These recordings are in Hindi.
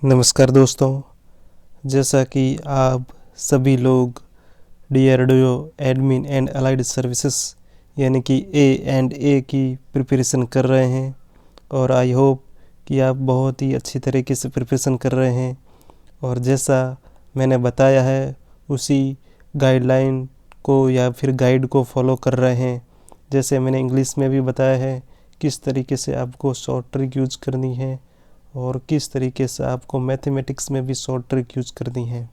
नमस्कार दोस्तों, जैसा कि आप सभी लोग DRDO admin and allied services यानी कि A&A की प्रिपरेशन कर रहे हैं और आई होप कि आप बहुत ही अच्छी तरीके से प्रिपरेशन कर रहे हैं और जैसा मैंने बताया है उसी गाइडलाइन को या फिर गाइड को फॉलो कर रहे हैं। जैसे मैंने इंग्लिश में भी बताया है किस तरीके से आपको शॉर्ट ट्रिक यूज करनी है और किस तरीके से आपको मैथमेटिक्स में भी शॉर्ट ट्रिक यूज करनी है।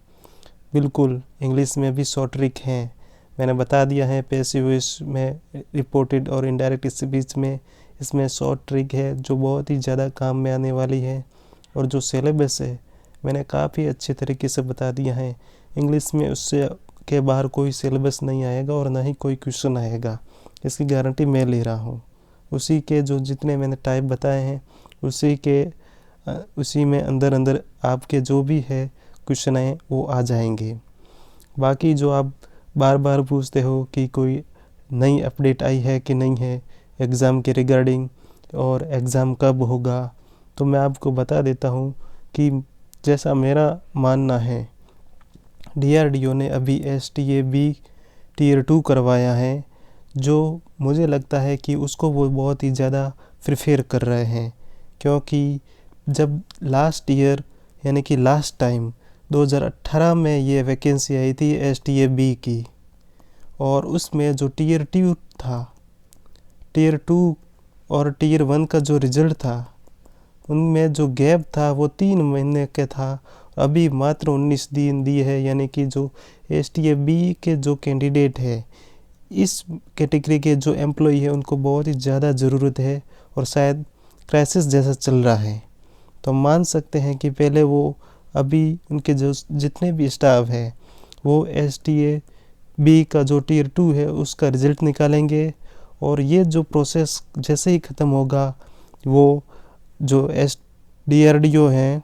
बिल्कुल इंग्लिश में भी शॉर्ट ट्रिक हैं, मैंने बता दिया है। पैसिव वॉइस में, रिपोर्टेड और इनडायरेक्ट स्पीच में इसमें शॉर्ट ट्रिक है जो बहुत ही ज़्यादा काम में आने वाली है। और जो सिलेबस है मैंने काफ़ी अच्छे तरीके से बता दिया है। इंग्लिश में उससे के बाहर कोई सिलेबस नहीं आएगा और ना ही कोई क्वेश्चन आएगा, इसकी गारंटी मैं ले रहा हूँ। उसी के जो जितने मैंने टाइप बताए हैं उसी में अंदर आपके जो भी है क्वेश्चन है वो आ जाएंगे। बाकी जो आप बार बार पूछते हो कि कोई नई अपडेट आई है कि नहीं है एग्ज़ाम के रिगार्डिंग और एग्ज़ाम कब होगा, तो मैं आपको बता देता हूँ कि जैसा मेरा मानना है डीआरडीओ ने अभी STAB Tier 2 करवाया है, जो मुझे लगता है कि उसको वो बहुत ही ज़्यादा प्रिफेर कर रहे हैं। क्योंकि जब लास्ट ईयर यानी कि लास्ट टाइम 2018 में ये वैकेंसी आई थी STAB की, और उसमें जो Tier 2 था, Tier 2 और Tier 1 का जो रिज़ल्ट था उनमें जो गैप था वो 3 महीने का था। अभी मात्र 19 दिन दिए है, यानी कि जो STAB के जो कैंडिडेट है, इस कैटेगरी के जो एम्प्लॉई है उनको बहुत ही ज़्यादा ज़रूरत है और शायद क्राइसिस जैसा चल रहा है। तो मान सकते हैं कि पहले वो अभी उनके जो जितने भी स्टाफ है वो STAB का जो Tier 2 है उसका रिज़ल्ट निकालेंगे, और ये जो प्रोसेस जैसे ही ख़त्म होगा वो जो DRDO है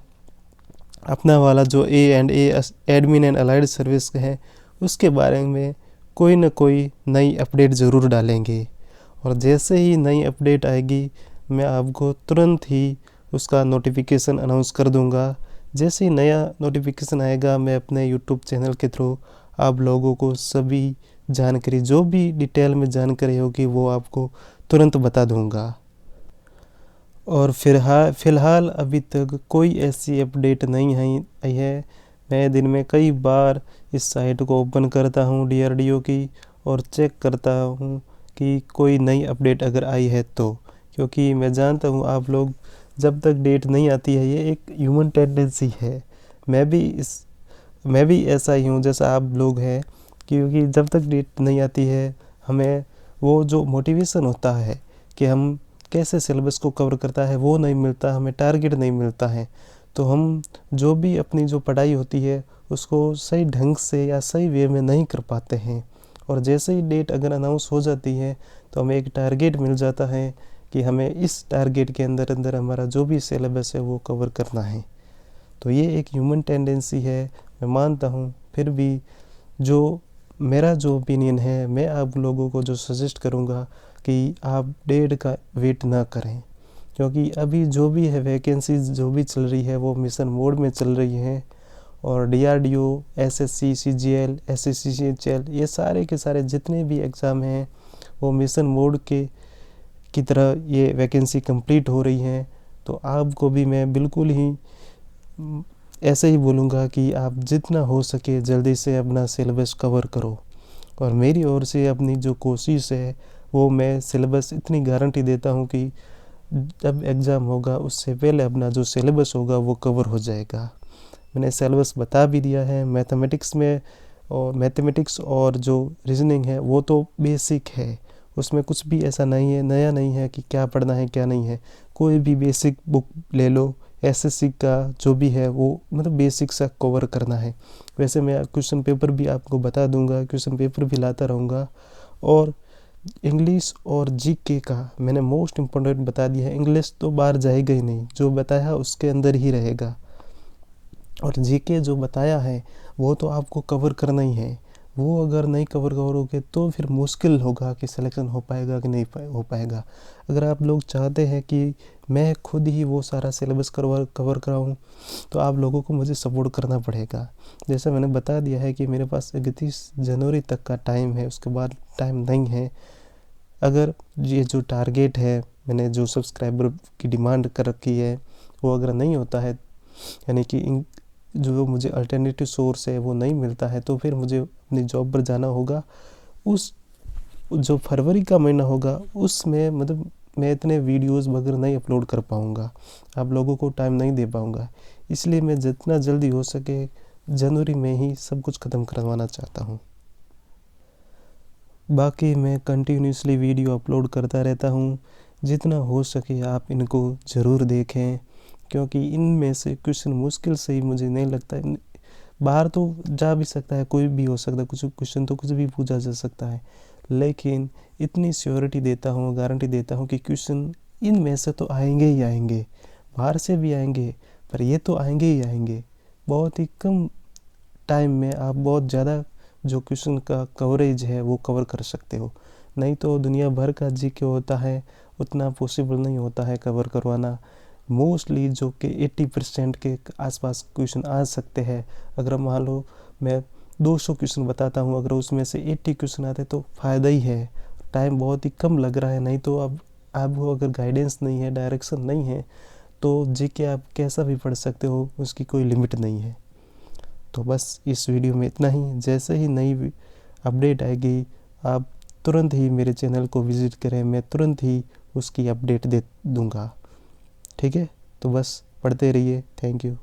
अपना वाला जो A&A admin and allied service है उसके बारे में कोई ना कोई नई अपडेट ज़रूर डालेंगे। और जैसे ही नई अपडेट आएगी मैं आपको तुरंत ही उसका नोटिफिकेशन अनाउंस कर दूंगा। जैसे ही नया नोटिफिकेशन आएगा मैं अपने यूट्यूब चैनल के थ्रू आप लोगों को सभी जानकारी, जो भी डिटेल में जानकारी होगी वो आपको तुरंत बता दूंगा। और फ़िलहाल अभी तक कोई ऐसी अपडेट नहीं आई है। मैं दिन में कई बार इस साइट को ओपन करता हूँ DRDO की और चेक करता हूँ कि कोई नई अपडेट अगर आई है तो, क्योंकि मैं जानता हूँ आप लोग जब तक डेट नहीं आती है, ये एक ह्यूमन टेंडेंसी है। मैं भी ऐसा ही हूँ जैसा आप लोग हैं, क्योंकि जब तक डेट नहीं आती है हमें वो जो मोटिवेशन होता है कि हम कैसे सिलेबस को कवर करता है वो नहीं मिलता, हमें टारगेट नहीं मिलता है। तो हम जो भी अपनी जो पढ़ाई होती है उसको सही ढंग से या सही वे में नहीं कर पाते हैं। और जैसे ही डेट अगर अनाउंस हो जाती है तो हमें एक टारगेट मिल जाता है कि हमें इस टारगेट के अंदर हमारा जो भी सिलेबस है वो कवर करना है। तो ये एक ह्यूमन टेंडेंसी है, मैं मानता हूँ। फिर भी जो मेरा जो ओपिनियन है, मैं आप लोगों को जो सजेस्ट करूँगा कि आप डेट का वेट ना करें, क्योंकि अभी जो भी है वैकेंसीज जो भी चल रही है वो मिशन मोड में चल रही हैं। और DRDO, SSC, CGL, SSC, CGL ये सारे के सारे जितने भी एग्ज़ाम हैं वो मिशन मोड की तरह ये वैकेंसी कंप्लीट हो रही हैं। तो आपको भी मैं बिल्कुल ही ऐसे ही बोलूँगा कि आप जितना हो सके जल्दी से अपना सिलेबस कवर करो। और मेरी ओर से अपनी जो कोशिश है वो मैं सिलेबस इतनी गारंटी देता हूँ कि जब एग्ज़ाम होगा उससे पहले अपना जो सिलेबस होगा वो कवर हो जाएगा। मैंने सिलेबस बता भी दिया है। मैथमेटिक्स और जो रीजनिंग है वो तो बेसिक है, उसमें कुछ भी ऐसा नहीं है, नया नहीं है कि क्या पढ़ना है क्या नहीं है। कोई भी बेसिक बुक ले लो, SSC का जो भी है वो मतलब बेसिक सा कवर करना है। वैसे मैं क्वेश्चन पेपर भी आपको बता दूंगा, क्वेश्चन पेपर भी लाता रहूँगा। और इंग्लिश और GK का मैंने मोस्ट इम्पोर्टेंट बता दिया है। इंग्लिश तो बाहर जाएगा ही नहीं, जो बताया उसके अंदर ही रहेगा। और GK जो बताया है वो तो आपको कवर करना ही है। वो अगर नहीं कवर करोगे तो फिर मुश्किल होगा कि सिलेक्शन हो पाएगा कि नहीं हो पाएगा। अगर आप लोग चाहते हैं कि मैं खुद ही वो सारा सिलेबस कवर कराऊँ, तो आप लोगों को मुझे सपोर्ट करना पड़ेगा। जैसा मैंने बता दिया है कि मेरे पास 31 जनवरी तक का टाइम है, उसके बाद टाइम नहीं है। अगर ये जो टारगेट है, मैंने जो सब्सक्राइबर की डिमांड कर रखी है, वो अगर नहीं होता है, यानी कि जो मुझे अल्टरनेटिव सोर्स है वो नहीं मिलता है, तो फिर मुझे अपनी जॉब पर जाना होगा। उस जो फरवरी का महीना होगा उसमें मतलब मैं इतने वीडियोस वगैरह नहीं अपलोड कर पाऊँगा, आप लोगों को टाइम नहीं दे पाऊँगा। इसलिए मैं जितना जल्दी हो सके जनवरी में ही सब कुछ ख़त्म करवाना चाहता हूँ। बाकी मैं कंटिन्यूसली वीडियो अपलोड करता रहता हूँ, जितना हो सके आप इनको ज़रूर देखें, क्योंकि इनमें से क्वेश्चन मुश्किल से ही मुझे नहीं लगता है। बाहर तो जा भी सकता है, कोई भी हो सकता है, कुछ क्वेश्चन तो कुछ भी पूछा जा सकता है, लेकिन इतनी श्योरिटी देता हूँ, गारंटी देता हूँ कि क्वेश्चन इनमें से तो आएंगे ही आएंगे, बाहर से भी आएंगे, पर ये तो आएंगे ही आएंगे। बहुत ही कम टाइम में आप बहुत ज़्यादा जो क्वेश्चन का कवरेज है वो कवर कर सकते हो। नहीं तो दुनिया भर का जीके होता है, उतना पॉसिबल नहीं होता है कवर करवाना। मोस्टली जो कि 80% के आसपास क्वेश्चन आ सकते हैं। अगर मान लो मैं 200 क्वेश्चन बताता हूँ, अगर उसमें से 80 क्वेश्चन आते तो फ़ायदा ही है। टाइम बहुत ही कम लग रहा है, नहीं तो अब आपको अगर गाइडेंस नहीं है, डायरेक्शन नहीं है, तो जीके आप कैसा भी पढ़ सकते हो, उसकी कोई लिमिट नहीं है। तो बस इस वीडियो में इतना ही। जैसे ही नई अपडेट आएगी आप तुरंत ही मेरे चैनल को विज़िट करें, मैं तुरंत ही उसकी अपडेट दे दूँगा। ठीक है, तो बस पढ़ते रहिए। Thank you.